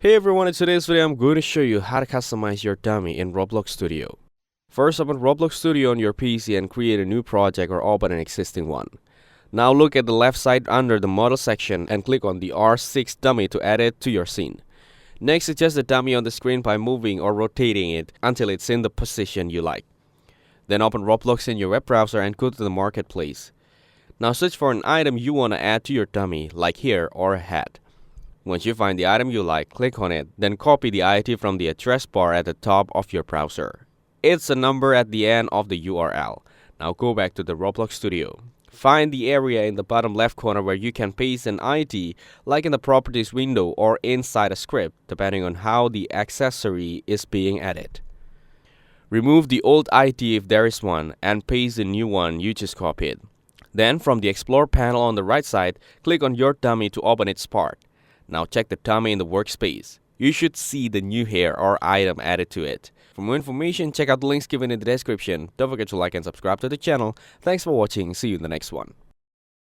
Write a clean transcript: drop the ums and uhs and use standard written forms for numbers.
Hey everyone, in today's video I'm going to show you how to customize your dummy in Roblox Studio. First, open Roblox Studio on your PC and create a new project or open an existing one. Now look at the left side under the model section and click on the R6 dummy to add it to your scene. Next, adjust the dummy on the screen by moving or rotating it until it's in the position you like. Then open Roblox in your web browser and go to the marketplace. Now search for an item you want to add to your dummy, like here or a hat. Once you find the item you like, click on it, then copy the ID from the address bar at the top of your browser. It's a number at the end of the URL. Now go back to the Roblox Studio. Find the area in the bottom left corner where you can paste an ID, like in the properties window or inside a script, depending on how the accessory is being added. Remove the old ID if there is one, and paste the new one you just copied. Then from the Explore panel on the right side, click on your dummy to open its part. Now check the dummy in the workspace. You should see the new hair or item added to it. For more information, check out the links given in the description. Don't forget to like and subscribe to the channel. Thanks for watching. See you in the next one.